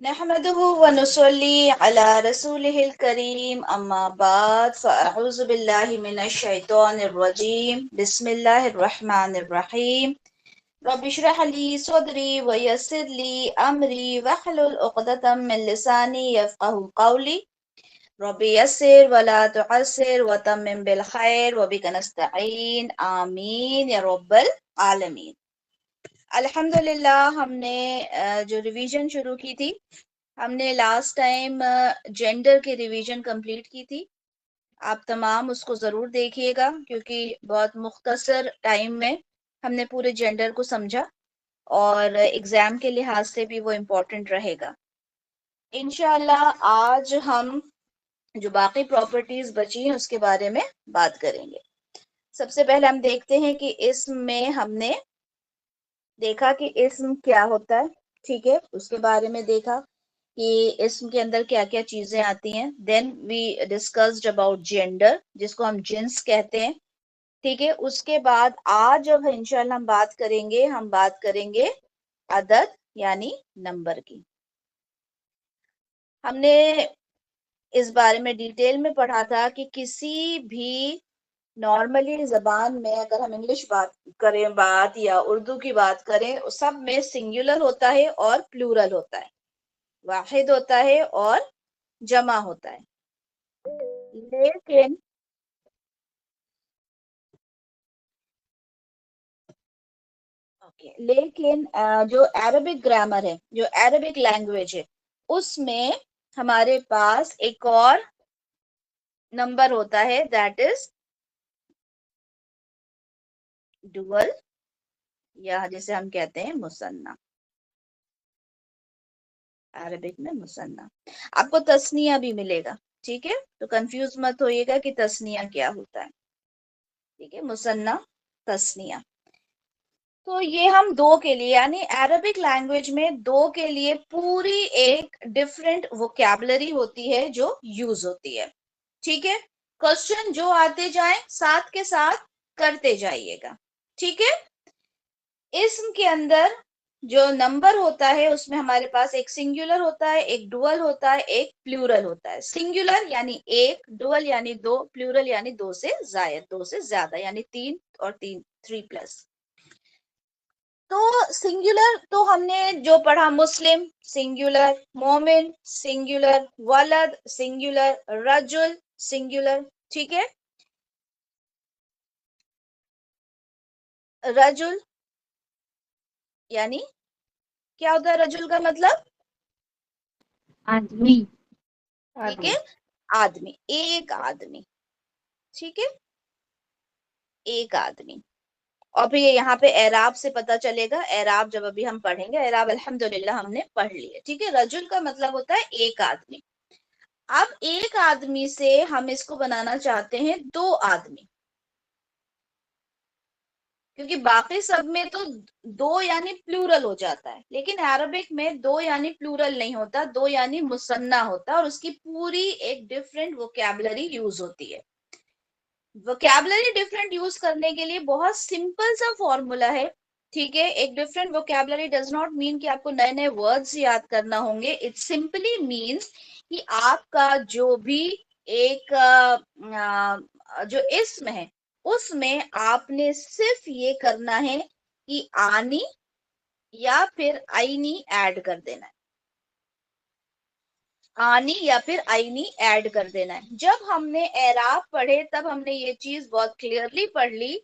नहमदुहु व नुसल्ली अला रसूलिहिल करीम अम्मा बाद फ़अऊज़ु बिल्लाहि मिनश शैतानिर रजीम बिस्मिल्लाहिर रहमानिर रहीम रब्बि इश्रह ली सदरी व यस्सिर ली अमरी वहलुल उक़दतम मिन लिसानी यफ़क़हू क़ौली रब्बि यस्सिर व ला तुअस्सिर व तम्मिम बिल खैर व बिका नस्तईन आमीन या रब्बल आलमीन। अल्हम्दुलिल्लाह हमने जो रिवीजन शुरू की थी, हमने लास्ट टाइम जेंडर की रिवीजन कंप्लीट की थी। आप तमाम उसको ज़रूर देखिएगा क्योंकि बहुत मुख्तसर टाइम में हमने पूरे जेंडर को समझा और एग्ज़ाम के लिहाज से भी वो इम्पोर्टेंट रहेगा। इंशाअल्लाह आज हम जो बाकी प्रॉपर्टीज बची हैं उसके बारे में बात करेंगे। सबसे पहले हम देखते हैं कि इसमें हमने देखा कि इस्म क्या होता है, ठीक है, उसके बारे में देखा कि इस्म के अंदर क्या क्या चीजें आती हैं। Then we discussed about gender जिसको हम जिन्स कहते हैं, ठीक है। उसके बाद आज जब इंशाल्लाह हम बात करेंगे अदद यानी नंबर की। हमने इस बारे में डिटेल में पढ़ा था कि किसी भी नॉर्मली जबान में अगर हम इंग्लिश बात या उर्दू की बात करें, सब में सिंगुलर होता है और प्लूरल होता है, वाहिद होता है और जमा होता है। लेकिन जो अरबिक ग्रामर है, जो अरबिक लैंग्वेज है, उसमें हमारे पास एक और नंबर होता है, दैट इज डुअल, या जिसे हम कहते हैं मुसन्ना। अरबिक में मुसन्ना, आपको तस्निया भी मिलेगा, ठीक है, तो कंफ्यूज मत होइएगा कि तस्निया क्या होता है, ठीक है, मुसन्ना तस्निया। तो ये हम दो के लिए, यानी अरबिक लैंग्वेज में दो के लिए पूरी एक डिफरेंट वोकैबुलरी होती है जो यूज होती है, ठीक है। क्वेश्चन जो आते जाएं साथ के साथ करते जाइएगा, ठीक है। इसम के अंदर जो नंबर होता है उसमें हमारे पास एक सिंगुलर होता है, एक डुअल होता है, एक प्लूरल होता है। सिंगुलर यानी एक, डुअल यानी दो, प्लूरल यानी दो से जायद, दो से ज्यादा, यानी तीन और तीन, थ्री प्लस। तो सिंगुलर तो हमने जो पढ़ा, मुस्लिम सिंगुलर, मोमिन सिंगुलर, वलद सिंगुलर, रजुल सिंगुलर, ठीक है। रजुल यानी क्या होता है, रजुल का मतलब आदमी। ठीक है, आदमी, एक आदमी, ठीक है, एक आदमी। और फिर ये यहाँ पे एराब से पता चलेगा, एराब जब अभी हम पढ़ेंगे, एराब अल्हम्दुलिल्लाह हमने पढ़ लिया, ठीक है। रजुल का मतलब होता है एक आदमी। अब एक आदमी से हम इसको बनाना चाहते हैं दो आदमी, क्योंकि बाकी सब में तो दो यानी प्लूरल हो जाता है, लेकिन अरबिक में दो यानी प्लूरल नहीं होता, दो यानी मुसन्ना होता है, और उसकी पूरी एक डिफरेंट वोकैबुलरी यूज होती है। वोकैबुलरी डिफरेंट यूज करने के लिए बहुत सिंपल सा फॉर्मूला है, ठीक है। एक different vocabulary does not mean कि आपको नए नए वर्ड्स याद करना होंगे, इट सिंपली मीन्स कि आपका जो भी एक जो इसम है उसमें आपने सिर्फ ये करना है कि आनी या फिर आईनी ऐड कर देना है, आनी या फिर आईनी ऐड कर देना है। जब हमने एराब पढ़े तब हमने ये चीज बहुत क्लियरली पढ़ ली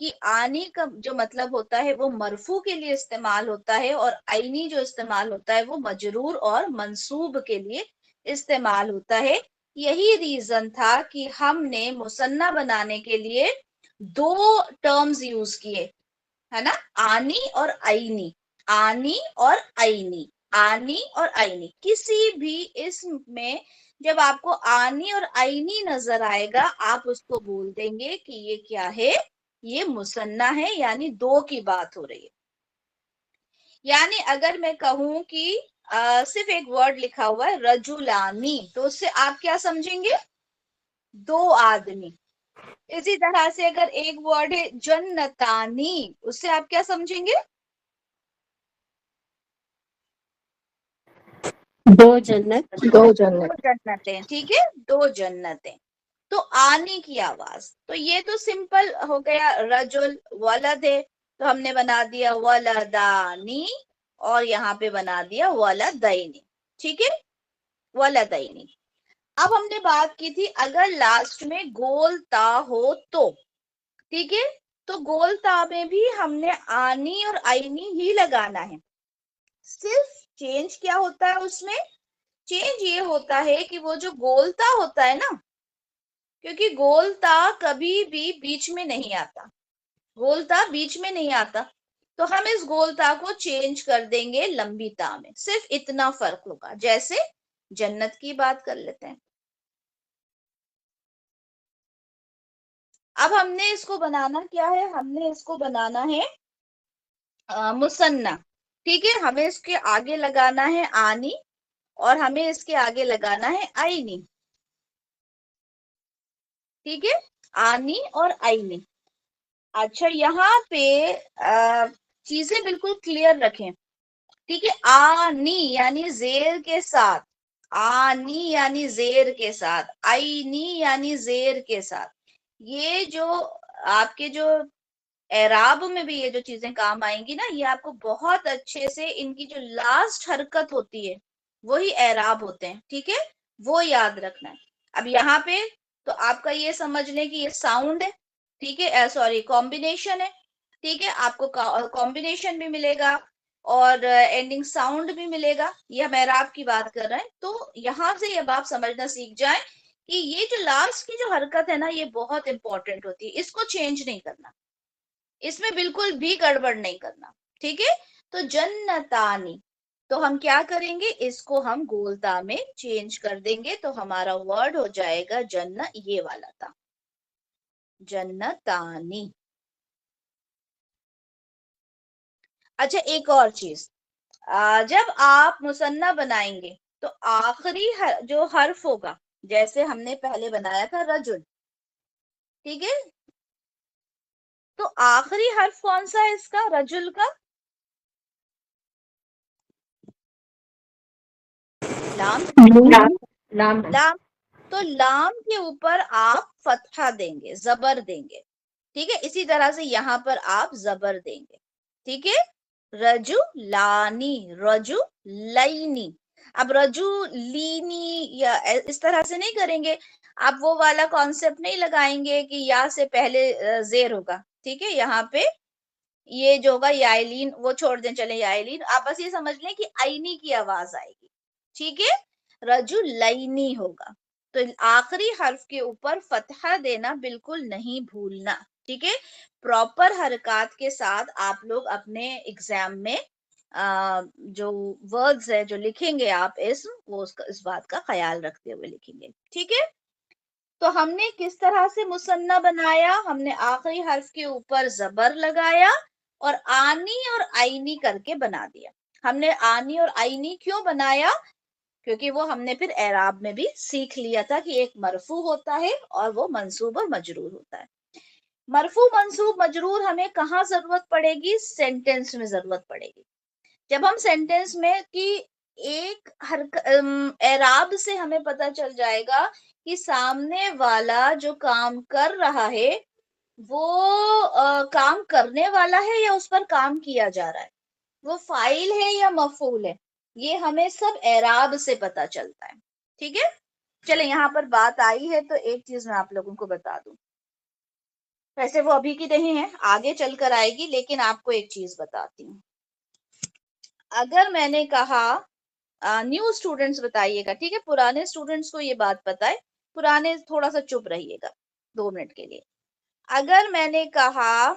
कि आनी का जो मतलब होता है वो मरफू के लिए इस्तेमाल होता है, और आईनी जो इस्तेमाल होता है वो मजरूर और मंसूब के लिए इस्तेमाल होता है। यही रीजन था कि हमने मुसन्ना बनाने के लिए दो टर्म्स यूज किए, है ना, आनी और आईनी, आनी और आईनी, आनी और आईनी। किसी भी इसम में जब आपको आनी और आईनी नजर आएगा, आप उसको बोल देंगे कि ये क्या है, ये मुसन्ना है, यानी दो की बात हो रही है। यानी अगर मैं कहूं कि सिर्फ एक वर्ड लिखा हुआ है रजुलानी, तो उससे आप क्या समझेंगे, दो आदमी। इसी तरह से अगर एक वर्ड है जन्नतानी, उससे आप क्या समझेंगे, दो जन्नतें, ठीक है, दो जन्नतें। तो आनी की आवाज, तो ये तो सिंपल हो गया, रजुल वलद है तो हमने बना दिया वलदानी, और यहाँ पे बना दिया वलदैनी, ठीक है, वलदैनी। अब हमने बात की थी अगर लास्ट में गोल ता हो तो, ठीक है, तो गोल ता में भी हमने आनी और आईनी ही लगाना है। सिर्फ चेंज क्या होता है उसमें, चेंज ये होता है कि वो जो गोलता होता है ना, क्योंकि गोलता कभी भी बीच में नहीं आता, गोलता बीच में नहीं आता, तो हम इस गोलता को चेंज कर देंगे लंबी ता में, सिर्फ इतना फर्क होगा। जैसे जन्नत की बात कर लेते हैं। अब हमने इसको बनाना क्या है, हमने इसको बनाना है मुसन्ना, ठीक है, हमें इसके आगे लगाना है आनी और हमें इसके आगे लगाना है आईनी, ठीक है, आनी और आईनी। अच्छा, यहाँ पे चीजें बिल्कुल क्लियर रखें, ठीक है, आनी यानी जेर के साथ, आनी यानी जेर के साथ, आईनी यानी जेर के साथ। ये जो आपके जो एराब में भी ये जो चीजें काम आएंगी ना, ये आपको बहुत अच्छे से, इनकी जो लास्ट हरकत होती है वही एराब होते हैं, ठीक है, वो याद रखना है। अब यहाँ पे तो आपका ये समझ लें कि ये साउंड है, ठीक है, सॉरी कॉम्बिनेशन है, ठीक है, आपको कॉम्बिनेशन भी मिलेगा और एंडिंग साउंड भी मिलेगा, ये हम एराब की बात कर रहे हैं। तो यहाँ से अब आप समझना सीख जाए कि ये जो लास्ट की जो हरकत है ना, ये बहुत इंपॉर्टेंट होती है, इसको चेंज नहीं करना, इसमें बिल्कुल भी गड़बड़ नहीं करना, ठीक है। तो जन्नतानी, तो हम क्या करेंगे, इसको हम गोलता में चेंज कर देंगे, तो हमारा वर्ड हो जाएगा जन्न, ये वाला था, जन्नतानी। अच्छा, एक और चीज, जब आप मुसन्ना बनाएंगे तो आखिरी जो हर्फ होगा, जैसे हमने पहले बनाया था रजुल, ठीक है, तो आखिरी हर्फ कौन सा है इसका, रजुल का, लाम, लाम। तो लाम के ऊपर आप फतहा देंगे, जबर देंगे, ठीक है, इसी तरह से यहां पर आप जबर देंगे, ठीक है, रजू लानी, रजू लईनी। अब रजू लीनी या इस तरह से नहीं करेंगे, आप वो वाला कॉन्सेप्ट नहीं लगाएंगे कि या से पहले जेर होगा, ठीक है, यहाँ पे ये जो होगा याइलीन, वो छोड़ दें, चले याइलीन, आप बस ये समझ लें कि आईनी की आवाज आएगी, ठीक है, रजू लईनी होगा। तो आखिरी हर्फ के ऊपर फतहा देना बिल्कुल नहीं भूलना, ठीक है, प्रॉपर हरकत के साथ आप लोग अपने एग्जाम में जो वर्ड्स है जो लिखेंगे आप वो इस बात का ख्याल रखते हुए लिखेंगे, ठीक है। तो हमने किस तरह से मुसन्ना बनाया, हमने आखिरी हर्फ के ऊपर जबर लगाया और आनी और आईनी करके बना दिया। हमने आनी और आईनी क्यों बनाया, क्योंकि वो हमने फिर एराब में भी सीख लिया था कि एक मरफू होता है और वो मंसूब और मजरूर होता है। मरफू मंसूब मजरूर हमें कहाँ जरूरत पड़ेगी, सेंटेंस में जरूरत पड़ेगी। जब हम सेंटेंस में कि एक एराब से हमें पता चल जाएगा कि सामने वाला जो काम कर रहा है वो काम करने वाला है या उस पर काम किया जा रहा है, वो फाइल है या मफूल है, ये हमें सब एराब से पता चलता है, ठीक है। चले, यहाँ पर बात आई है तो एक चीज मैं आप लोगों को बता दूं, वैसे वो अभी की नहीं है, आगे चलकर आएगी, लेकिन आपको एक चीज बताती हूँ। अगर मैंने कहा न्यू स्टूडेंट्स बताइएगा, ठीक है, पुराने स्टूडेंट्स को ये बात पता है, पुराने थोड़ा सा चुप रहिएगा 2 मिनट के लिए। अगर मैंने कहा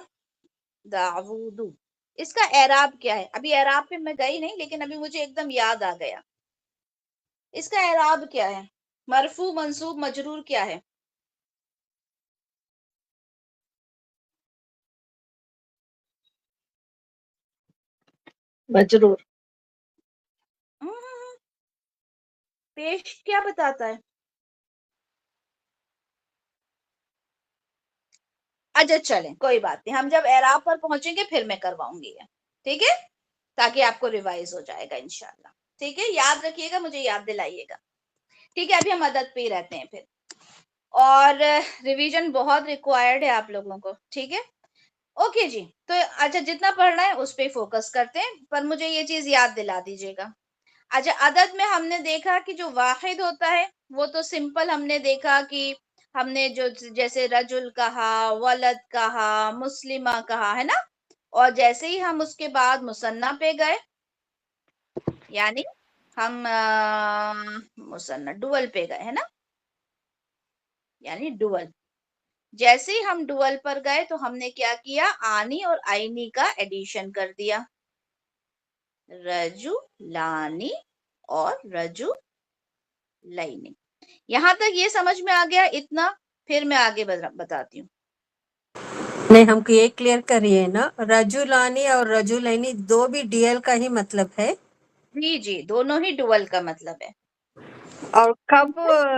दाऊदू, इसका एराब क्या है, अभी एराब पे मैं गई नहीं, लेकिन अभी मुझे एकदम याद आ गया, इसका एराब क्या है, मरफू मंसूब मजरूर क्या है, मजरूर। हम्म, पेश क्या बताता है, अच्छा चलें कोई बात नहीं, हम जब एराब पर पहुंचेंगे फिर मैं करवाऊंगी ये, ठीक है, ताकि आपको रिवाइज हो जाएगा इंशाल्लाह। ठीक है, याद रखिएगा, मुझे याद दिलाइएगा। ठीक है, अभी हम अदद पे ही रहते हैं फिर, और रिवीजन बहुत रिक्वायर्ड है आप लोगों को। ठीक है, ओके जी। तो अच्छा, जितना पढ़ना है उस पे फोकस करते हैं, पर मुझे ये चीज याद दिला दीजिएगा। अच्छा, अदद में हमने देखा कि जो वाहिद होता है वो तो सिंपल हमने देखा कि हमने जो जैसे रजुल कहा, वलद कहा, मुस्लिमा कहा, है ना। और जैसे ही हम उसके बाद मुसन्ना पे गए, यानी हम मुसन्ना डुअल पे गए, है ना, यानी डुअल। जैसे ही हम डुअल पर गए तो हमने क्या किया, आनी और आईनी का एडिशन कर दिया, रजु लानी और रजु लईनी। यहां तक ये समझ में आ गया इतना, फिर मैं आगे बताती हूँ। नहीं, हमको ये क्लियर करिए ना, रजुलानी और रजुलैनी दो भी डीएल का ही मतलब है। जी जी, दोनों ही डुअल का मतलब है। और कब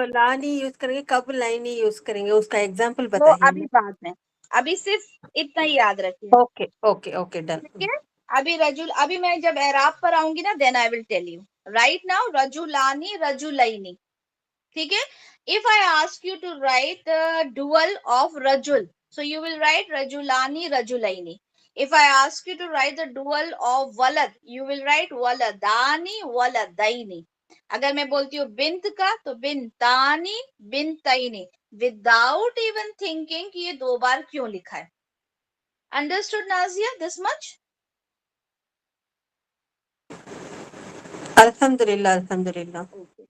लानी यूज करेंगे, कब लाइनी यूज करेंगे, उसका एग्जाम्पल वो बताइए अभी ना। बाद में, अभी सिर्फ इतना ही याद रखिए। Okay okay okay, done. ठीक है, अभी रजुल, अभी मैं जब एराब पर आऊंगी ना, then I will tell you. Right now रजुलानी रजुलैनी। ठीक है, if I ask you to write the dual of rajul, so you will write rajulani rajulaini. If I ask you to write the dual of walad, you will write waladani waladaini. अगर मैं बोलती हूँ बिंत का, तो बिंतानी बिंताइनी, without even thinking कि ये दो बार क्यों लिखा है। Understood Nazia, this much? अल्हम्दुलिल्लाह अल्हम्दुलिल्लाह।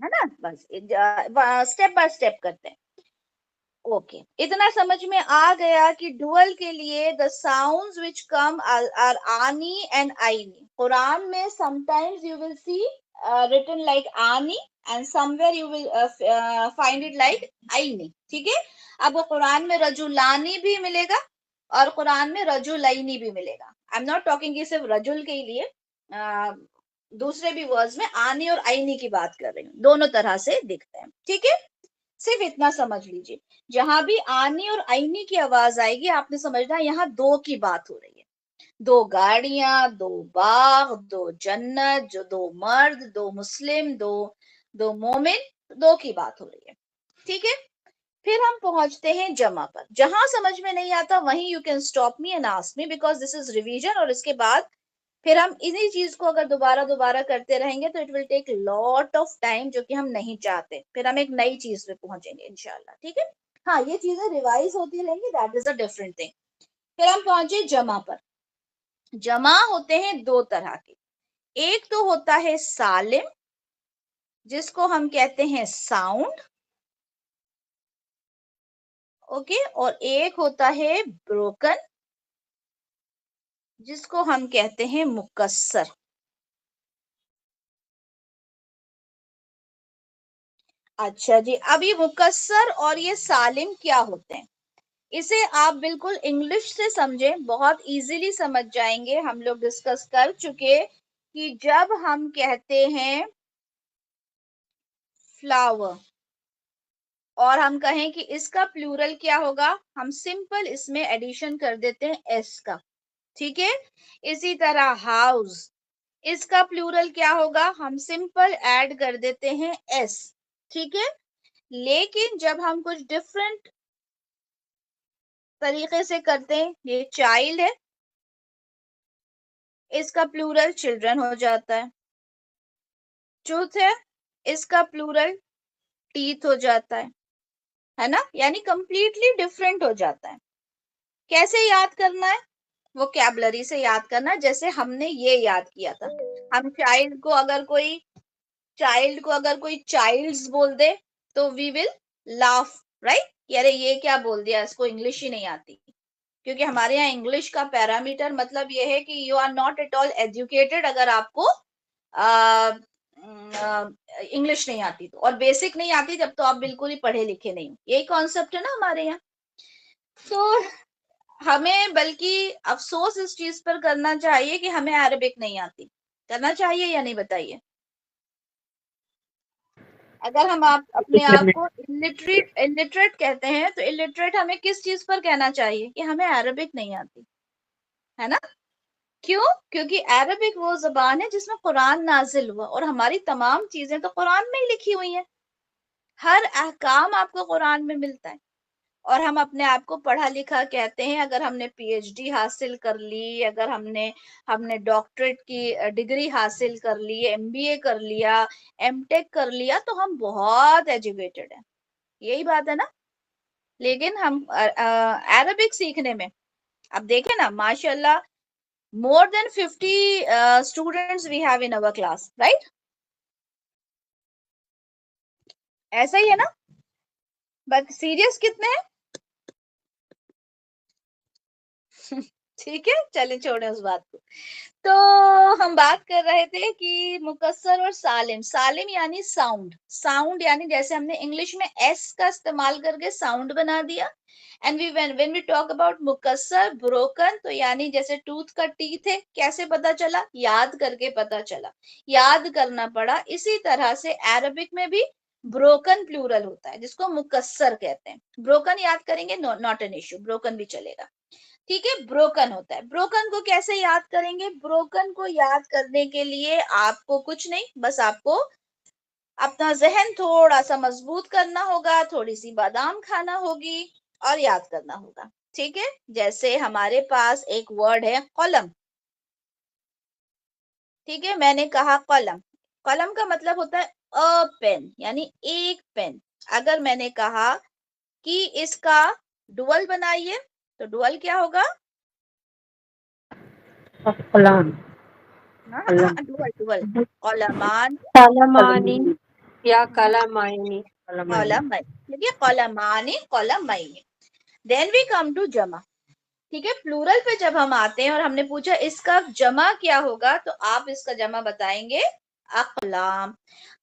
है ना, बस स्टेप बाय स्टेप करते हैं। ओके, इतना समझ में आ गया कि डुअल के लिए the sounds which come are आनी एंड आईनी। कुरान में sometimes you will see written like आनी, and somewhere you will find it like आईनी। ठीक है, अब वो कुरान में रजुलानी भी मिलेगा और कुरान में रजुलैनी भी मिलेगा। आई एम नॉट टॉकिंग कि सिर्फ रजुल के लिए, दूसरे भी वर्ड्स में आनी और आईनी की बात कर रही हूँ, दोनों तरह से दिखते हैं। ठीक है, सिर्फ इतना समझ लीजिए, जहां भी आनी और आईनी की आवाज आएगी आपने समझना यहाँ दो की बात हो रही है। दो गाड़ियां, दो बाग, दो जन्नत, जो दो मर्द, दो मुस्लिम, दो दो मोमिन, दो की बात हो रही है। ठीक है, फिर हम पहुंचते हैं जमा पर। जहां समझ में नहीं आता वहीं you can stop me and ask me, because this is revision, और इसके बाद फिर हम इन्हीं चीज को अगर दोबारा दोबारा करते रहेंगे तो it will take lot of time, जो कि हम नहीं चाहते। फिर हम एक नई चीज पे पहुंचेंगे इंशाल्लाह। ठीक है, हाँ, ये चीजें रिवाइज होती रहेंगी, that is a different thing. फिर हम पहुंचे जमा पर। जमा होते हैं दो तरह के, एक तो होता है सालिम, जिसको हम कहते हैं साउंड, ओके, और एक होता है ब्रोकन, जिसको हम कहते हैं मुकस्सर। अच्छा जी, अब ये मुकस्सर और ये सालिम क्या होते हैं, इसे आप बिल्कुल इंग्लिश से समझें, बहुत इजीली समझ जाएंगे। हम लोग डिस्कस कर चुके कि जब हम कहते हैं फ्लावर और हम कहें कि इसका प्लूरल क्या होगा, हम सिंपल इसमें एडिशन कर देते हैं एस का। ठीक है, इसी तरह हाउस, इसका प्लूरल क्या होगा, हम सिंपल ऐड कर देते हैं एस। ठीक है, लेकिन जब हम कुछ डिफरेंट तरीके से करते हैं, ये चाइल्ड है, इसका प्लूरल चिल्ड्रन हो जाता है। ट्रूथ है, इसका प्लूरल टीथ हो जाता है ना, यानी कंप्लीटली डिफरेंट हो जाता है। कैसे याद करना है, वोकैबुलरी से याद करना है, जैसे हमने ये याद किया था। हम चाइल्ड को अगर कोई चाइल्ड्स बोल दे तो वी विल लाफ, राइट, अरे ये क्या बोल दिया, इसको इंग्लिश ही नहीं आती। क्योंकि हमारे यहाँ इंग्लिश का पैरामीटर मतलब ये है कि you are not at all educated अगर आपको इंग्लिश नहीं आती तो, और बेसिक नहीं आती जब तो आप बिल्कुल ही पढ़े लिखे नहीं हो। यही कॉन्सेप्ट है ना हमारे यहाँ। तो हमें बल्कि अफसोस इस चीज पर करना चाहिए कि हमें अरबिक नहीं आती। करना चाहिए या नहीं, बताइए। अगर हम आप अपने आप को इलिटरेट कहते हैं तो इलिटरेट हमें किस चीज पर कहना चाहिए कि हमें अरबिक नहीं आती, है ना। क्यों? क्योंकि अरबिक वो ज़बान है जिसमें कुरान नाजिल हुआ और हमारी तमाम चीजें तो कुरान में ही लिखी हुई हैं। हर अहकाम आपको कुरान में मिलता है और हम अपने आप को पढ़ा लिखा कहते हैं। अगर हमने पीएचडी हासिल कर ली, अगर हमने हमने डॉक्टरेट की डिग्री हासिल कर ली, एमबीए कर लिया, एमटेक कर लिया, तो हम बहुत एजुकेटेड हैं। यही बात है ना। लेकिन हम अरबिक सीखने में, अब देखें ना, माशाल्लाह, more than 50 students we have in our class, right? ऐसा ही है ना। बट सीरियस कितने हैं? ठीक है, चले छोड़े उस बात को। तो हम बात कर रहे थे कि मुकस्सर और सालिम। सालिम यानी साउंड, साउंड यानी जैसे हमने इंग्लिश में एस का इस्तेमाल करके साउंड बना दिया। And we when we talk about मुकस्सर, ब्रोकन, तो यानी जैसे टूथ का टीथ है, कैसे पता चला? याद करके पता चला, याद करना पड़ा। इसी तरह से अरबिक में भी ब्रोकन प्लूरल होता है जिसको मुकस्सर कहते हैं। ब्रोकन याद करेंगे, नॉट एन इश्यू, ब्रोकन भी चलेगा। ठीक है, ब्रोकन होता है। ब्रोकन को कैसे याद करेंगे? ब्रोकन को याद करने के लिए आपको कुछ नहीं, बस आपको अपना जहन थोड़ा सा मजबूत करना होगा, थोड़ी सी बादाम खाना होगी और याद करना होगा। ठीक है, जैसे हमारे पास एक वर्ड है कलम। ठीक है, मैंने कहा कलम। कलम का मतलब होता है अ पेन, यानी एक पेन। अगर मैंने कहा कि इसका डुअल बनाइए, तो डुअल क्या होगा? कलाम, कलम, डुअल डुअल। कलमान, कलमानी या कलमायनी, कलमायनी। कलम। ठीक है, कलमानी, कलमैनी। देन वी कम टू जमा। ठीक है, प्लूरल पे जब हम आते हैं और हमने पूछा इसका जमा क्या होगा, तो आप इसका जमा बताएंगे अकलाम।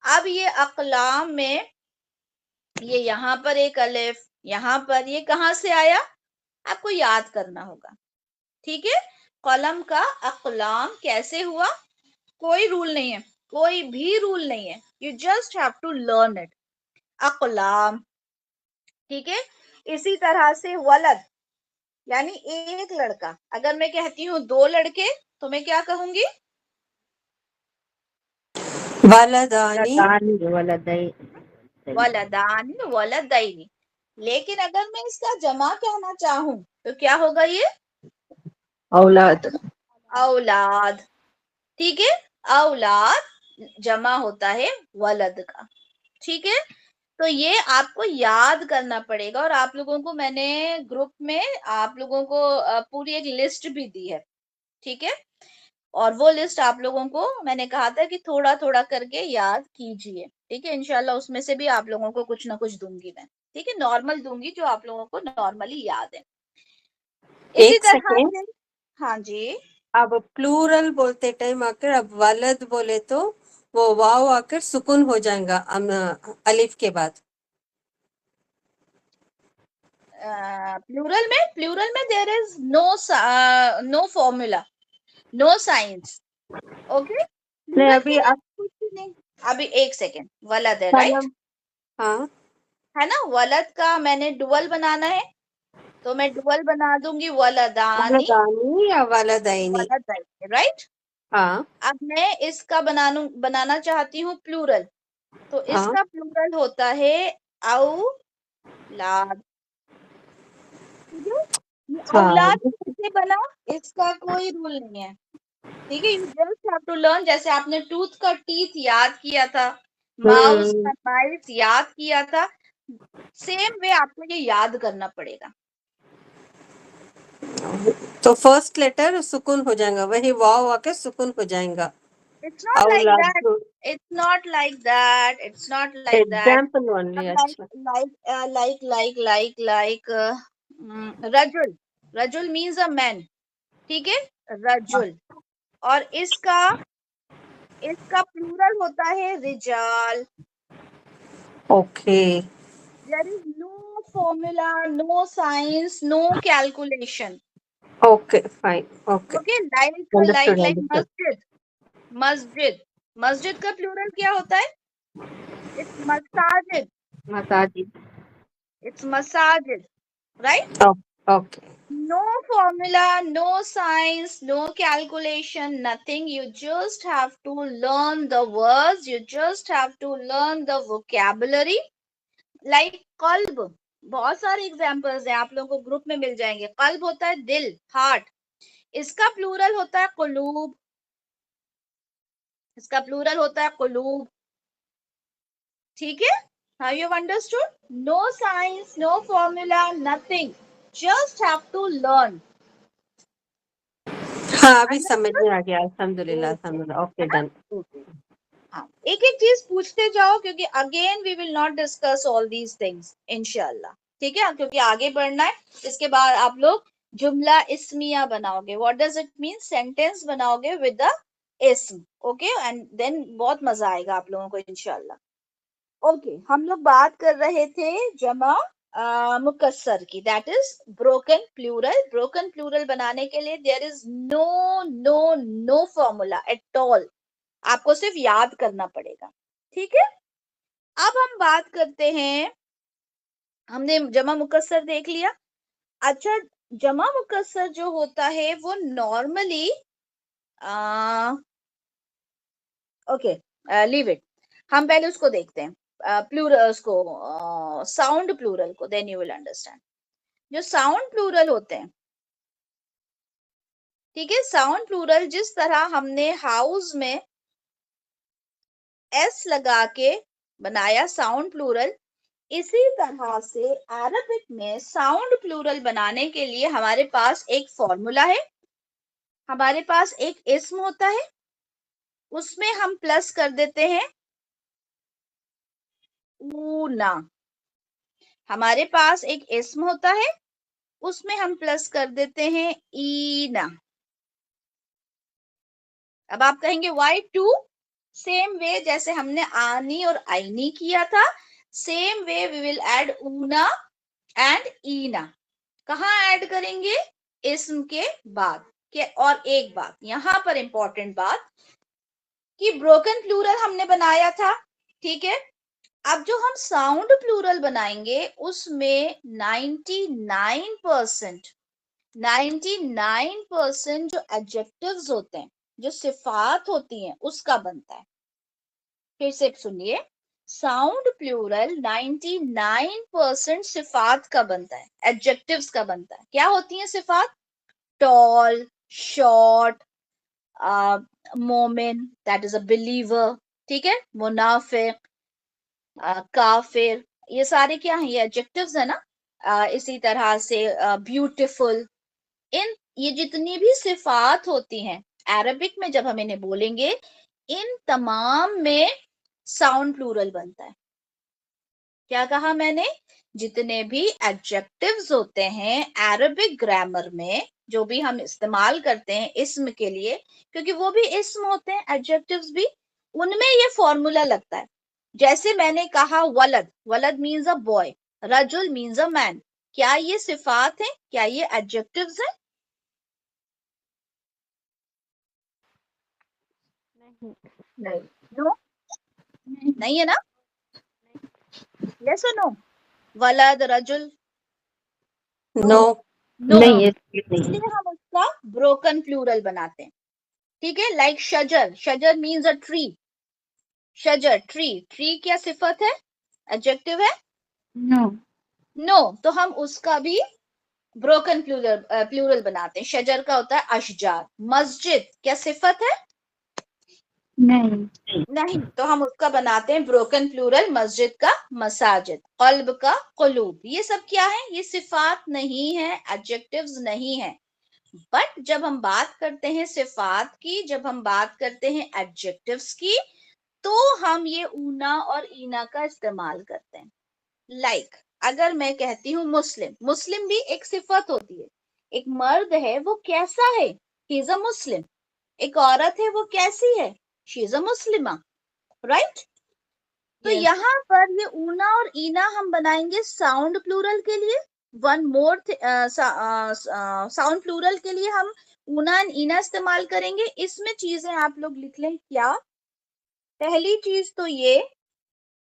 अब ये अकलाम में ये यहाँ पर एक अलिफ, यहाँ पर ये कहाँ से आया? आपको याद करना होगा। ठीक है, कलम का अकलाम कैसे हुआ? कोई रूल नहीं है, कोई भी रूल नहीं है, you just have to learn it. अकलाम। ठीक है, इसी तरह से वलद यानी एक लड़का। अगर मैं कहती हूँ दो लड़के, तो मैं क्या कहूंगी? वलदानी, वलदानी, वलदैनी। लेकिन अगर मैं इसका जमा कहना चाहूं, तो क्या होगा? ये औलाद, औलाद। ठीक है, औलाद जमा होता है वलद का। ठीक है, तो ये आपको याद करना पड़ेगा। और आप लोगों को मैंने ग्रुप में आप लोगों को पूरी एक लिस्ट भी दी है। ठीक है, और वो लिस्ट आप लोगों को मैंने कहा था कि थोड़ा थोड़ा करके याद कीजिए। ठीक है, इंशाल्लाह उसमें से भी आप लोगों को कुछ ना कुछ दूंगी मैं। ठीक है, नॉर्मल दूंगी जो आप लोगों को नॉर्मली याद है। इसी एक तरह सेकेंड। से, हाँ जी, अब प्लूरल बोलते टाइम आकर अब वलद बोले तो वो वाव आकर सुकून हो जाएगा अलिफ के बाद। प्लूरल में there is no formula, no science. Okay, नहीं प्लूरल अभी के लिए आप कुछ भी नहीं। अभी एक सेकेंड, वलद है, राइट? कलम, हाँ, है ना, वलद का मैंने डुअल बनाना है, तो मैं डुअल बना दूंगी वलदानी, वलदानी या वलदैनी। वलदैनी, राइट? हाँ अब मैं इसका बनाना चाहती हूँ प्लूरल, तो हाँ इसका प्लूरल होता है औलाद। ठीक है, ये हाँ। औलाद कैसे बना? इसका कोई रूल नहीं है। ठीक है, you just have to learn. जैसे आपने टूथ का टीथ याद किया था, माउस हम्म, का माइस याद किया था, सेम वे आपको ये याद करना पड़ेगा। तो फर्स्ट लेटर सुकून हो जाएगा, वही वाव आके सुकून हो जाएगा। It's not like औलाद, that. It's not like that. It's not like that. Example only. Like अच्छा, रजुल। रजुल means a man. ठीक है, रजुल। और इसका इसका प्लूरल होता है Rijal. Okay There is no formula, no science, no calculation. Okay fine, okay, Okay, understood like understood. masjid. मस्जिद, मस्जिद का प्लूरल क्या होता है? इट्स मसाजिद, माताजी, it's Masajid, right? Okay. No formula, no science, no calculation, nothing. You just have to learn the words. You just have to learn the vocabulary. Like कल्ब, बहुत सारे examples हैं, आप लोगों को ग्रुप में मिल जाएंगे. कल्ब होता है दिल, हार्ट. इसका प्लूरल होता है कुलूब. इसका प्लूरल होता है कुलूब. ठीक है? Have you understood? No science, no formula, nothing. Just have to learn. हाँ अभी समझ Understood? में आ गया, अल्हम्दुलिल्लाह अल्हम्दुलिल्लाह. Okay done. हाँ, एक एक चीज पूछते जाओ, क्योंकि again we will not discuss all these things इंशाल्लाह. ठीक है? क्योंकि आगे बढ़ना है. इसके बाद आप लोग जुमला इस्मिया बनाओगे. What does it mean? Sentence बनाओगे विद द इस्म. ओके, एंड देन बहुत मजा आएगा आप लोगों को इंशाल्लाह. ओके, हम लोग बात कर रहे थे जमा मुकस्सर की, that is broken plural. Broken plural बनाने के लिए there is no no no formula at all. आपको सिर्फ याद करना पड़ेगा. ठीक है? अब हम बात करते हैं, हमने जमा मुकस्सर देख लिया. अच्छा, जमा मुकस्सर जो होता है वो नॉर्मली, ओके लीव इट, हम पहले उसको देखते हैं, प्लूरल उसको, साउंड प्लूरल को, देन यू विल अंडरस्टैंड. जो साउंड प्लूरल होते हैं, ठीक है, साउंड प्लूरल जिस तरह हमने हाउस में एस लगा के बनाया साउंड प्लूरल, इसी तरह से अरबिक में साउंड प्लूरल बनाने के लिए हमारे पास एक फॉर्मूला है. हमारे पास एक इस्म होता है, उसमें हम प्लस कर देते हैं ऊना. हमारे पास एक इस्म होता है, उसमें हम प्लस कर देते हैं ईना. अब आप कहेंगे वाई टू? सेम वे जैसे हमने आनी और आईनी किया था, same way we will add ऊना एंड ईना. कहाँ ऐड करेंगे? इस्म के बाद के. और एक बात यहां पर इंपॉर्टेंट बात, कि ब्रोकन प्लूरल हमने बनाया था. ठीक है? अब जो हम साउंड प्लूरल बनाएंगे उसमें 99% जो एडजेक्टिव्स होते हैं, जो सिफात होती हैं, उसका बनता है. फिर से सुनिए, साउंड प्लूरल 99% सिफात का बनता है, एडजेक्टिव्स का बनता है. क्या होती है सिफात? टॉल, शॉर्ट, मोमिन दैट इज अ बिलीवर. ठीक है? मुनाफिक, काफिर, ये सारे क्या हैं? ये एडजेक्टिव्स है ना. इसी तरह से ब्यूटीफुल. इन ये जितनी भी सिफात होती हैं अरबिक में, जब हम इन्हें बोलेंगे, इन तमाम में साउंड प्लूरल बनता है. क्या कहा मैंने? जितने भी एडजेक्टिव्स होते हैं अरबिक ग्रामर में, जो भी हम इस्तेमाल करते हैं इस्म के लिए, क्योंकि वो भी इस्म होते हैं एडजेक्टिव्स भी, उनमें ये फॉर्मूला लगता है. जैसे मैंने कहा वलद, वलद मीन्स अ बॉय, रजुल मीन्स अ मैन. क्या ये सिफात है? क्या ये एडजेक्टिव्स है? नहीं. नो, नहीं है ना. यस और नो? वलद, रजुल, नो नो. नहीं है. इसलिए हम उसका ब्रोकन प्लूरल बनाते हैं. ठीक है? लाइक शजर, शजर मीन्स अ ट्री. शजर, ट्री. ट्री क्या सिफत है? एडजेक्टिव है? नो. नो. तो हम उसका भी ब्रोकन प्लूरल बनाते हैं. शजर का होता है अशजार. मस्जिद क्या सिफत है? नहीं. नहीं. तो हम उसका बनाते हैं ब्रोकन प्लूरल, मस्जिद का मसाजिद, कल्ब का कुलूब. ये सब क्या है? ये सिफात नहीं है, एडजेक्टिव्स नहीं है. बट जब हम बात करते हैं सिफात की, जब हम बात करते हैं एडजेक्टिव्स की, तो हम ये ऊना और ईना का इस्तेमाल करते हैं. लाइक अगर मैं कहती हूँ मुस्लिम, मुस्लिम भी एक सिफत होती है. एक मर्द है, वो कैसा है? He is a Muslim. एक औरत है, वो कैसी है? शी इज अ मुस्लिमा. राइट? तो Yes. यहाँ पर ये ऊना और ईना हम बनाएंगे साउंड प्लूरल के लिए. वन मोर साउंड प्लूरल के लिए हम ऊना एंड ईना इस्तेमाल करेंगे. इसमें चीजें आप लोग लिख लें. क्या? पहली चीज तो ये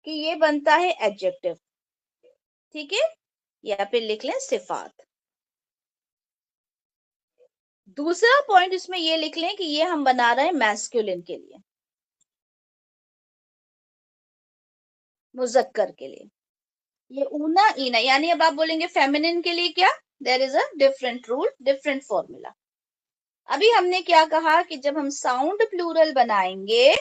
कि ये बनता है एडजेक्टिव. ठीक है? या फिर लिख लें सिफात. दूसरा पॉइंट इसमें ये लिख लें कि ये हम बना रहे हैं मैस्कुलिन के लिए, मुजक्कर के लिए। ये ऊना ईना, यानी अब आप बोलेंगे फेमिनिन के लिए क्या, there is a different rule, different formula. अभी हमने क्या कहा कि जब हम साउंड प्लूरल बनाएंगे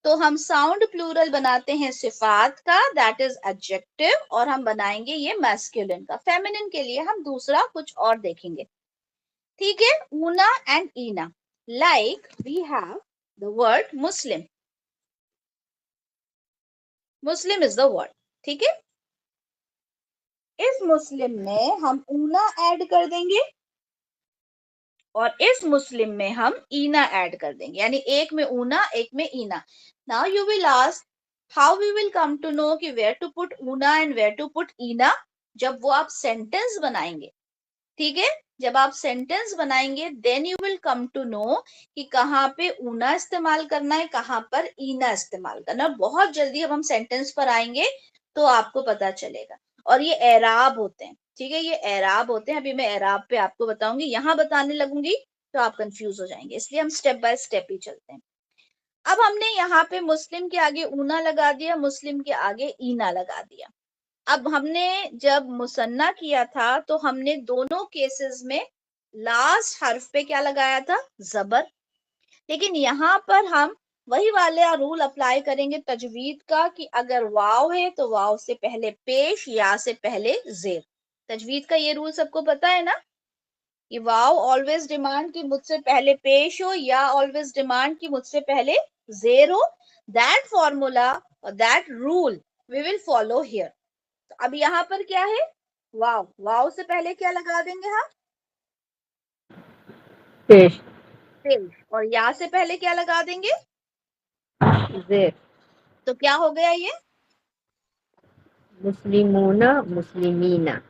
तो हम साउंड प्लूरल बनाते हैं सिफात का, दैट इज एडजेक्टिव, और हम बनाएंगे ये मैस्कुलिन का। फेमिनिन के लिए हम दूसरा कुछ और देखेंगे, ठीक है। ऊना एंड ईना, like we have the word Muslim, Muslim is the word, ठीक है। इस मुस्लिम में हम ऊना ऐड कर देंगे और इस मुस्लिम में हम ईना ऐड कर देंगे, यानी एक में ऊना एक में ईना। Now you will ask how we will come to know कि वेयर टू पुट ऊना एंड वेयर टू पुट ईना, जब वो आप सेंटेंस बनाएंगे, ठीक है। जब आप सेंटेंस बनाएंगे then you will come to know कि कहाँ पे ऊना इस्तेमाल करना है, कहाँ पर ईना इस्तेमाल करना है। बहुत जल्दी अब हम सेंटेंस पर आएंगे तो आपको पता चलेगा। और ये एराब होते हैं, ठीक है, ये एराब होते हैं। अभी मैं एराब पे आपको बताऊंगी, यहां बताने लगूंगी तो आप कंफ्यूज हो जाएंगे, इसलिए हम स्टेप बाय स्टेप ही चलते हैं। अब हमने यहाँ पे मुस्लिम के आगे ऊना लगा दिया, मुस्लिम के आगे ईना लगा दिया। अब हमने जब मुसन्ना किया था तो हमने दोनों केसेस में लास्ट हर्फ पे क्या लगाया था, जबर। लेकिन यहाँ पर हम वही वाले रूल अप्लाई करेंगे तजवीद का कि अगर वाव है तो वाव से पहले पेश, या से पहले जेर। तजवीद का ये रूल सबको पता है ना, कि वाव ऑलवेज डिमांड कि मुझसे पहले पेश हो, या ऑलवेज डिमांड कि मुझसे पहले जेर हो। दैट फॉर्मूला और that rule we will follow here. तो अब यहाँ पर क्या है, वाव, वाव से पहले क्या लगा देंगे हम, पेश, पेश, और या से पहले क्या लगा देंगे, जेर। तो क्या हो गया ये, मुस्लिमूना मुस्लिमीना।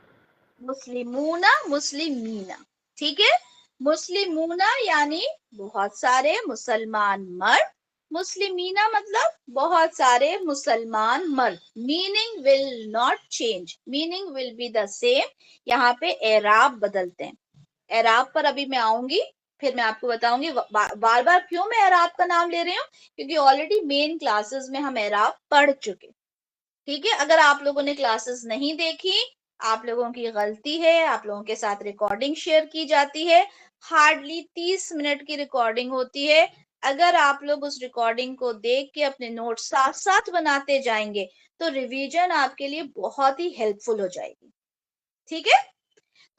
मुस्लिमूना मुस्लिमीना, ठीक है। मुस्लिमूना यानी बहुत सारे मुसलमान मर्द, मुस्लिमीना मतलब बहुत सारे मुसलमान मर्द। Meaning will not change, meaning will be the same. यहाँ पे एराब बदलते हैं, एराब पर अभी मैं आऊंगी, फिर मैं आपको बताऊंगी बार बार क्यों मैं एराब का नाम ले रही हूँ, क्योंकि ऑलरेडी मेन क्लासेस में हम एराब पढ़ चुके, ठीक है। अगर आप लोगों ने क्लासेस नहीं देखी, आप लोगों की गलती है, आप लोगों के साथ रिकॉर्डिंग शेयर की जाती है, हार्डली 30 मिनट की रिकॉर्डिंग होती है। अगर आप लोग उस रिकॉर्डिंग को देख के अपने नोट साथ साथ बनाते जाएंगे तो रिवीजन आपके लिए बहुत ही हेल्पफुल हो जाएगी, ठीक है।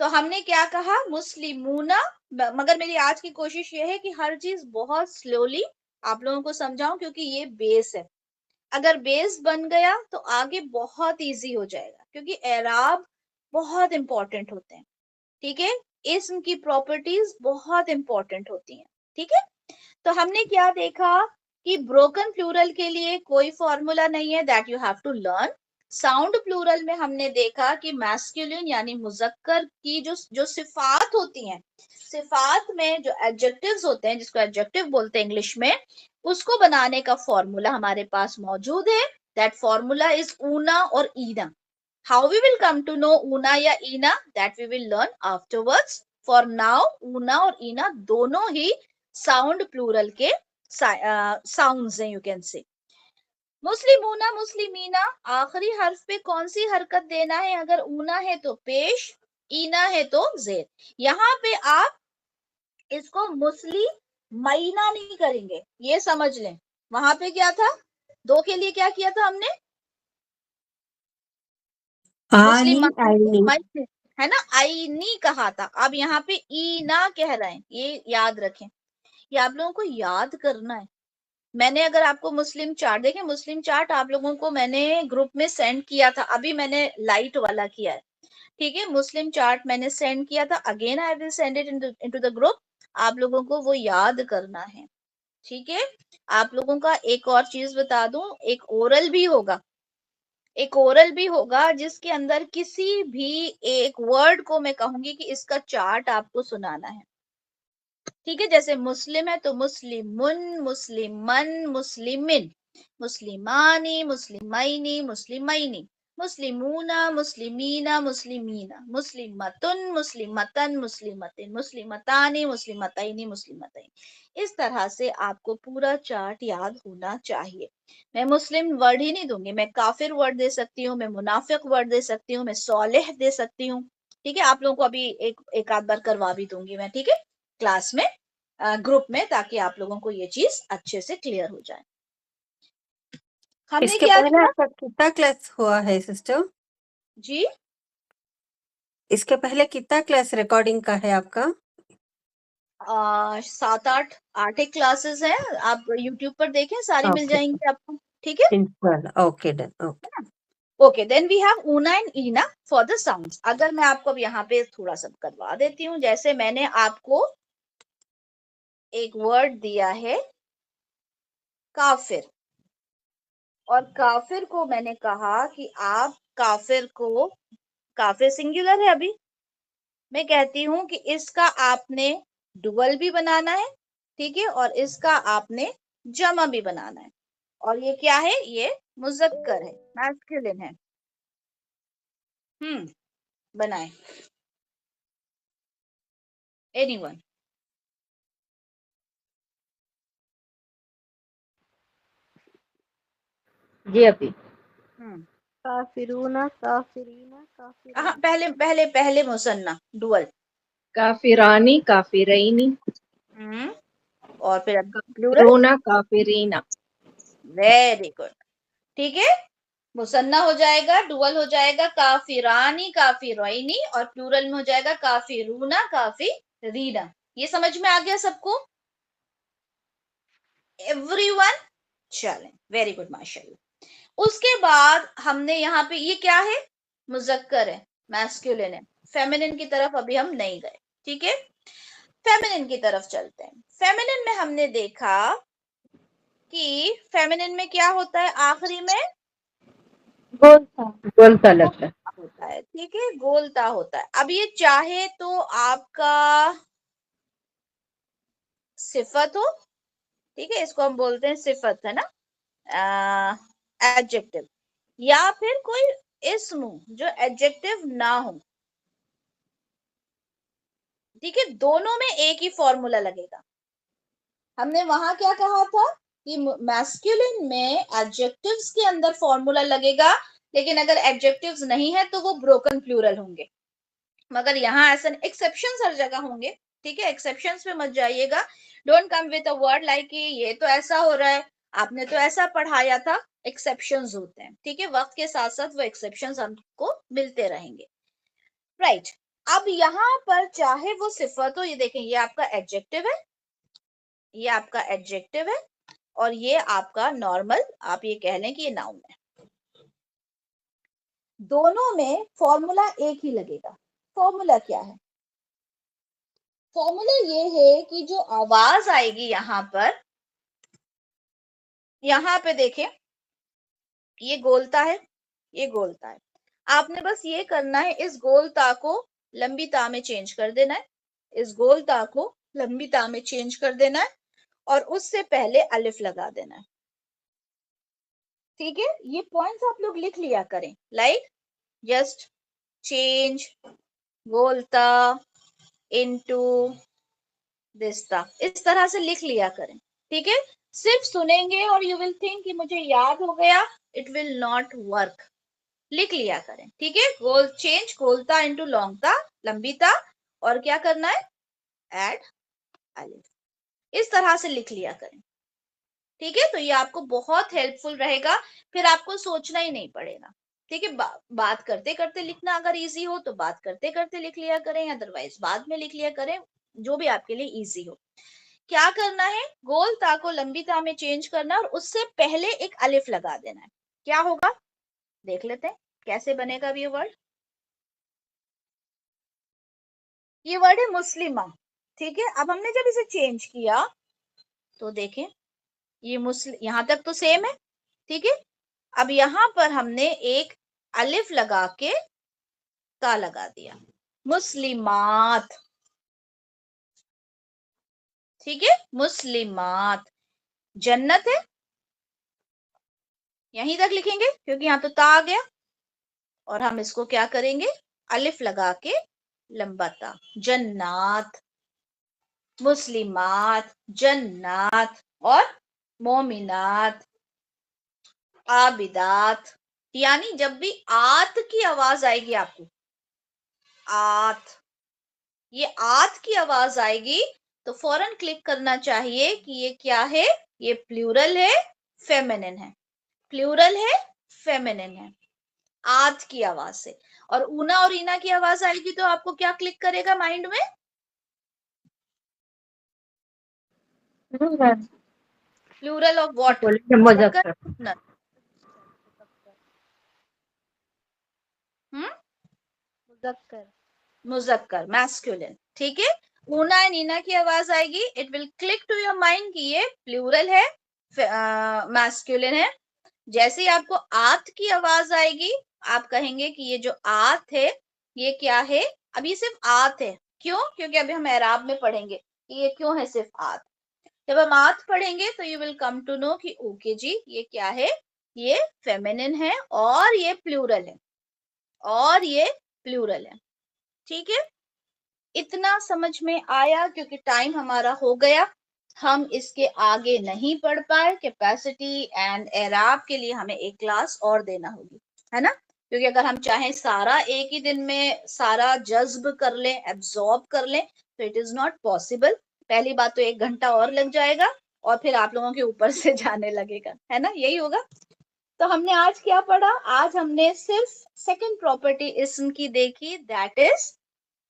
तो हमने क्या कहा, मुस्लिमूना, मगर मेरी आज की कोशिश ये है कि हर चीज बहुत स्लोली आप लोगों को समझाऊं, क्योंकि ये बेस है। अगर बेस बन गया तो आगे बहुत इजी हो जाएगा, क्योंकि एराब बहुत इंपॉर्टेंट होते हैं, ठीक है। इस्म की प्रॉपर्टीज बहुत इंपॉर्टेंट होती हैं, ठीक है। तो हमने क्या देखा कि ब्रोकन प्लूरल के लिए कोई फॉर्मूला नहीं है, that you have to learn. Sound plural में हमने देखा कि मैस्कुलिन यानी मुजक्कर की जो जो सिफात होती हैं, सिफात में जो एडजेक्टिव्स होते हैं, जिसको एडजेक्टिव बोलते हैं इंग्लिश में, उसको बनाने का फॉर्मूला हमारे पास मौजूद है। दैट फॉर्मूला इज ऊना और ईना। How we will come to know ऊना या ईना, that we will learn afterwards. For now ऊना और ईना दोनों ही साउंड प्लूरल के साउंड्स हैं, यू कैन से। मुस्लिमूना मुस्लिमीना, आखिरी हर्फ पे कौन सी हरकत देना है, अगर ऊना है तो पेश, ईना है तो जेर। यहाँ पे आप इसको मुस्लिमीना नहीं करेंगे, ये समझ लें। वहां पे क्या था, दो के लिए क्या किया था हमने, आनी मुस्लिम, आईनी। है ना, आईनी कहा था। अब यहाँ पे ईना कह रहे हैं, ये याद रखें, ये आप लोगों को याद करना है। मैंने अगर आपको मुस्लिम चार्ट देखें, मुस्लिम चार्ट आप लोगों को मैंने ग्रुप में सेंड किया था, अभी मैंने लाइट वाला किया है, ठीक है। मुस्लिम चार्ट मैंने सेंड किया था, again I will send it into the group. आप लोगों को वो याद करना है, ठीक है। आप लोगों का एक और चीज बता दूं, एक ओरल भी होगा, एक ओरल भी होगा जिसके अंदर किसी भी एक वर्ड को मैं कहूंगी कि इसका चार्ट आपको सुनाना है, ठीक है। जैसे मुस्लिम है तो मुस्लिमुन, मुस्लिमन, मुस्लिमिन, मुस्लिमानी, मुस्लिमैनी, मुस्लिमैनी, मुस्लिमूना, मुस्लिमीना, मुस्लिमीना, मुस्लिमतुन, मुस्लिमतन, मुस्लिमतिन, मुस्लिमतानी, मुस्लिमतैनी, मुस्लिमतैन। इस तरह से आपको पूरा चार्ट याद होना चाहिए। मैं मुस्लिम वर्ड ही नहीं दूंगी, मैं काफिर वर्ड दे सकती हूँ, मैं मुनाफिक वर्ड दे सकती हूँ, मैं सौलेह दे सकती हूँ। ठीक है, आप लोगों को अभी एक आध बार करवा भी दूंगी मैं, ठीक है, क्लास में, ग्रुप में, ताकि आप लोगों को ये चीज अच्छे से क्लियर हो जाए। हमने इसके क्या पहले किया आपका कितना क्लास हुआ है सिस्टर? जी? इसके पहले कितना क्लास रिकॉर्डिंग का है आपका? 7-8 एक क्लासेस हैं, आप यूट्यूब पर देखें, सारी मिल ओके, जाएंगी आपको। ठीक है, इंशाल्लाह। Okay, done. Okay. Okay, then we have ऊना एंड ईना फॉर द साउंड्स। अगर मैं आपको अब यहाँ पे थोड़ा सा करवा देती हूँ, जैसे मैंने आपको एक वर्ड दिया है काफिर, और काफिर को मैंने कहा कि आप काफिर को, काफिर सिंगुलर है अभी, मैं कहती हूं कि इसका आपने डुअल भी बनाना है, ठीक है, और इसका आपने जमा भी बनाना है। और ये क्या है? ये मुजक्कर है, मैस्कुलिन है। बनाए एनीवन? जी अभी। हम्म काफिरूना, काफिरीना, हाँ, काफिरैन। पहले पहले पहले मुसन्ना डुअल। काफिरानी, काफिरैनी। और फिर प्लूरल। काफिरूना, काफिरीना। वेरी गुड, ठीक है, मुसन्ना हो जाएगा, डुअल हो जाएगा काफिरानी, काफिरैनी, और प्लूरल में हो जाएगा काफिरूना, काफिरीना। ये समझ में आ गया सबको? एवरीवन? चलें, वेरी गुड, माशाल्लाह। उसके बाद हमने यहाँ पे, ये क्या है? मुजक्कर है, मैस्कुलिन है। फेमिनिन की तरफ अभी हम नहीं गए, ठीक है, फेमिनिन की तरफ चलते हैं। फेमिनिन में हमने देखा कि फेमिनिन में क्या होता है आखिरी में? गोलता लगता है। होता है, ठीक है, गोलता होता है। अब ये चाहे तो आपका सिफत हो, ठीक है, इसको हम बोलते हैं सिफत, है ना, एडजेक्टिव, या फिर कोई इस्म हो जो एडजेक्टिव ना हो, ठीक है, दोनों में एक ही फॉर्मूला लगेगा। हमने वहां क्या कहा था कि मैस्कुलिन में एडजेक्टिव्स के अंदर फॉर्मूला लगेगा, लेकिन अगर एडजेक्टिव्स नहीं है तो वो ब्रोकन प्लूरल होंगे। मगर यहाँ ऐसा एक्सेप्शन हर जगह होंगे, ठीक है, एक्सेप्शंस पे मत जाइएगा। Don't come with a word like ये तो ऐसा हो रहा है, आपने तो ऐसा पढ़ाया था। एक्सेप्शंस होते हैं, ठीक है, वक्त के साथ साथ वो एक्सेप्शंस हमको मिलते रहेंगे, राइट। अब यहाँ पर चाहे वो सिफत हो, ये देखें, ये आपका एडजेक्टिव है, ये आपका एडजेक्टिव है, और ये आपका नॉर्मल, आप ये कह लें कि ये नाउन है। दोनों में फॉर्मूला एक ही लगेगा। फॉर्मूला क्या है? फॉर्मूला ये है कि जो आवाज आएगी यहाँ पे देखें, ये गोलता है, ये गोलता है। आपने बस ये करना है, इस गोलता को लंबी ता में चेंज कर देना है, इस गोलता को लंबी ता में चेंज कर देना है, और उससे पहले अलिफ लगा देना है, ठीक है। ये पॉइंट्स आप लोग लिख लिया करें, लाइक जस्ट चेंज गोलता इनटू दिस्ता, इस तरह से लिख लिया करें, ठीक है। सिर्फ सुनेंगे और यू विल थिंक कि मुझे याद हो गया, इट विल नॉट वर्क। लिख लिया करें, ठीक है, गोल चेंज गोलता इनटू लॉन्गता, लंबीता, और क्या करना है? ऐड अलिफ, इस तरह से लिख लिया करें, ठीक है। तो ये आपको बहुत हेल्पफुल रहेगा, फिर आपको सोचना ही नहीं पड़ेगा, ठीक है। बात करते करते लिखना अगर इजी हो तो बात करते करते लिख लिया करें, अदरवाइज बाद में लिख लिया करें, जो भी आपके लिए इजी हो। क्या करना है? गोल ता को लंबी ता में चेंज करना, और उससे पहले एक अलिफ लगा देना है। क्या होगा देख लेते हैं कैसे बनेगा ये वर्ड। ये वर्ड है मुस्लिमा, ठीक है। अब हमने जब इसे चेंज किया तो देखें, ये मुस्लिम, यहां तक तो सेम है, ठीक है। अब यहां पर हमने एक अलिफ लगा के ता लगा दिया, मुस्लिमात, ठीक है, मुस्लिमात। जन्नत है, यहीं तक लिखेंगे क्योंकि यहां तो ता आ गया, और हम इसको क्या करेंगे, अलिफ लगा के लंबा ता, जन्नात, मुस्लिमात, जन्नात, और मोमिनात, आबिदात। यानी जब भी आत की आवाज आएगी आपको, आत, ये आत की आवाज आएगी तो फौरन क्लिक करना चाहिए कि ये क्या है, ये प्लूरल है, फेमिनिन है, प्लूरल है, फेमिनिन है, आत की आवाज से। और ऊना और ईना की आवाज आएगी तो आपको क्या क्लिक करेगा माइंड में, प्लूरल ऑफ व्हाट, मुजक्कर। मुजक्कर, मुजक्कर, मैस्कुलिन। ठीक है, ऊना एंड ईना की आवाज आएगी, it will click to your mind कि ये प्लूरल है, मैस्कुलिन है। जैसे ही आपको आत की आवाज आएगी आप कहेंगे कि ये जो आत है ये क्या है, अब ये सिर्फ आत है, क्यों, क्योंकि अभी हम एराब में पढ़ेंगे कि ये क्यों है सिर्फ आत। जब हम आत पढ़ेंगे तो you will come to know कि ओके जी ये क्या है, ये फेमिनिन है और ये प्लूरल है, और ये प्लूरल है। ठीक है, इतना समझ में आया, क्योंकि टाइम हमारा हो गया, हम इसके आगे नहीं पढ़ पाए। कैपेसिटी एंड एराब के लिए हमें एक क्लास और देना होगी, है ना, क्योंकि अगर हम चाहें सारा एक ही दिन में सारा जज्ब कर लें, एब्जॉर्ब कर लें, तो इट इज नॉट पॉसिबल। पहली बात तो 1 घंटा और लग जाएगा और फिर आप लोगों के ऊपर से जाने लगेगा, है ना, यही होगा। तो हमने आज क्या पढ़ा, आज हमने सिर्फ सेकंड प्रॉपर्टी इस्म की देखी, that is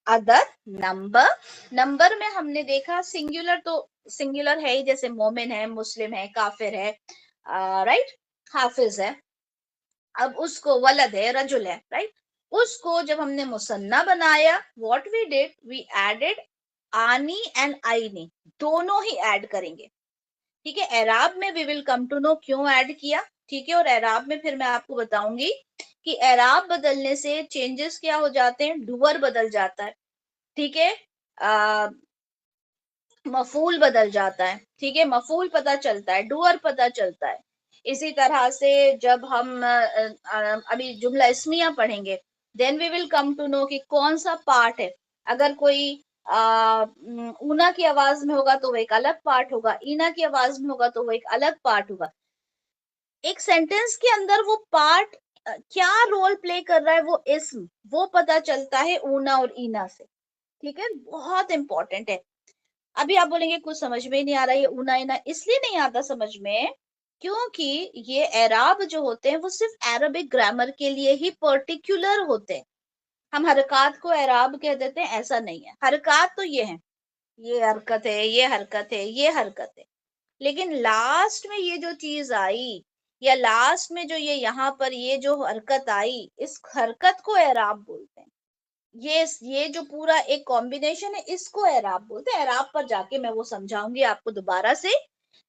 other number. Number में हमने देखा सिंगुलर, तो सिंगुलर है ही, जैसे मोमिन है, मुस्लिम है, काफिर है, राइट, हाफिज है। अब उसको वलद है, रजुल है, राइट, उसको जब हमने मुसन्ना बनाया, what we did, we added आनी एंड आईनी, दोनों ही ऐड करेंगे। ठीक है, एराब में we will come to know क्यों ऐड किया। ठीक है, और एराब में फिर मैं आपको बताऊंगी कि एराब बदलने से चेंजेस क्या हो जाते हैं, डुअर बदल जाता है, ठीक है, मफूल बदल जाता है, ठीक है, मफूल पता चलता है, डुअर पता चलता है। इसी तरह से जब हम अभी जुमला इस्मिया पढ़ेंगे, then we will come to know कि कौन सा पार्ट है। अगर कोई ऊना की आवाज में होगा तो वो एक अलग पार्ट होगा, ईना की आवाज में होगा तो वो एक अलग पार्ट होगा। एक सेंटेंस के अंदर वो पार्ट क्या रोल प्ले कर रहा है, वो इस्म, वो पता चलता है ऊना और ईना से। ठीक है, बहुत इंपॉर्टेंट है। अभी आप बोलेंगे कुछ समझ में ही नहीं आ रहा, ये ऊना ईना इसलिए नहीं आता समझ में क्योंकि ये एराब जो होते हैं वो सिर्फ अरबिक ग्रामर के लिए ही पर्टिकुलर होते हैं। हम हरकत को एराब कह देते हैं, ऐसा नहीं है। हरकत तो ये है, ये हरकत है, ये हरकत है, ये हरकत है, लेकिन लास्ट में ये जो चीज आई, या लास्ट में जो ये यहाँ पर ये जो हरकत आई, इस हरकत को एराब बोलते हैं। ये जो पूरा एक कॉम्बिनेशन है, इसको एराब बोलते हैं। एराब पर जाके मैं वो समझाऊंगी आपको दोबारा से,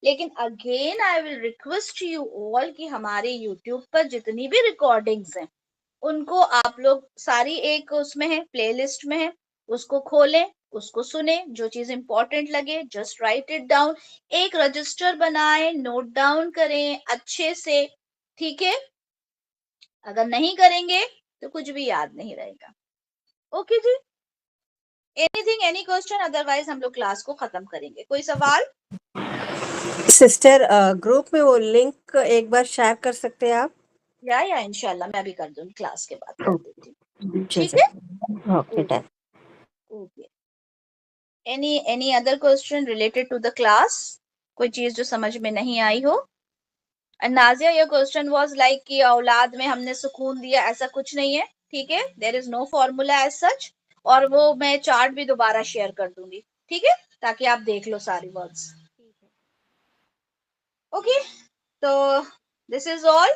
लेकिन again I will request you all कि हमारे यूट्यूब पर जितनी भी रिकॉर्डिंग्स हैं उनको आप लोग सारी एक उसमें है, प्लेलिस्ट में है, उसको खोलें, उसको सुने, जो चीज इंपॉर्टेंट लगे जस्ट राइट इट डाउन, एक रजिस्टर बनाएं, नोट डाउन करें अच्छे से। ठीक है, अगर नहीं करेंगे तो कुछ भी याद नहीं रहेगा। ओके जी, एनीथिंग, एनी क्वेश्चन, अदरवाइज हम लोग क्लास को खत्म करेंगे। कोई सवाल? सिस्टर ग्रुप में वो लिंक एक बार शेयर कर सकते हैं आप? या इंशाल्लाह मैं भी कर दूंगी, क्लास के बाद कर देती हूँ। जी ठीक है, okay done. Okay. Any other question related to the class? कोई चीज जो समझ में नहीं आई हो? Nazia, your question was like कि औलाद में हमने सुकून दिया, ऐसा कुछ नहीं है। ठीक है, there is no formula as such, और वो मैं चार्ट भी दोबारा शेयर कर दूंगी, ठीक है, ताकि आप देख लो सारी वर्ड्स। ओके, तो दिस इज ऑल,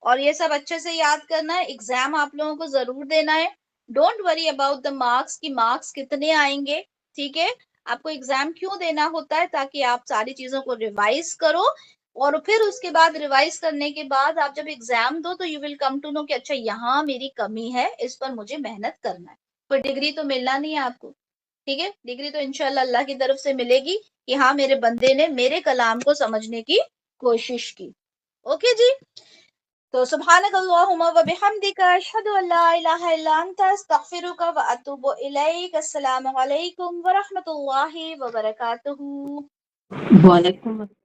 और ये सब अच्छे से याद करना है। एग्जाम आप लोगों को जरूर देना है, don't worry about the marks कि मार्क्स कितने आएंगे। ठीक है, आपको एग्जाम क्यों देना होता है, ताकि आप सारी चीजों को रिवाइज करो, और फिर उसके बाद रिवाइज करने के बाद आप जब एग्जाम दो तो you will come to know कि अच्छा यहाँ मेरी कमी है, इस पर मुझे मेहनत करना है। कोई डिग्री तो मिलना नहीं है आपको, ठीक है, डिग्री तो इंशाल्लाह अल्लाह की तरफ से मिलेगी कि हाँ मेरे बंदे ने मेरे कलाम को समझने की कोशिश की। ओके जी, तो सुब्हानकल्लाहुम्मा व बिहम्दिका अशहदु अल्ला इलाहा इल्ला अंता अस्तगफिरुका व अतूबु इलैक। अस्सलामु अलैकुम व रहमतुल्लाहि व बरकातुहू। वालेकुम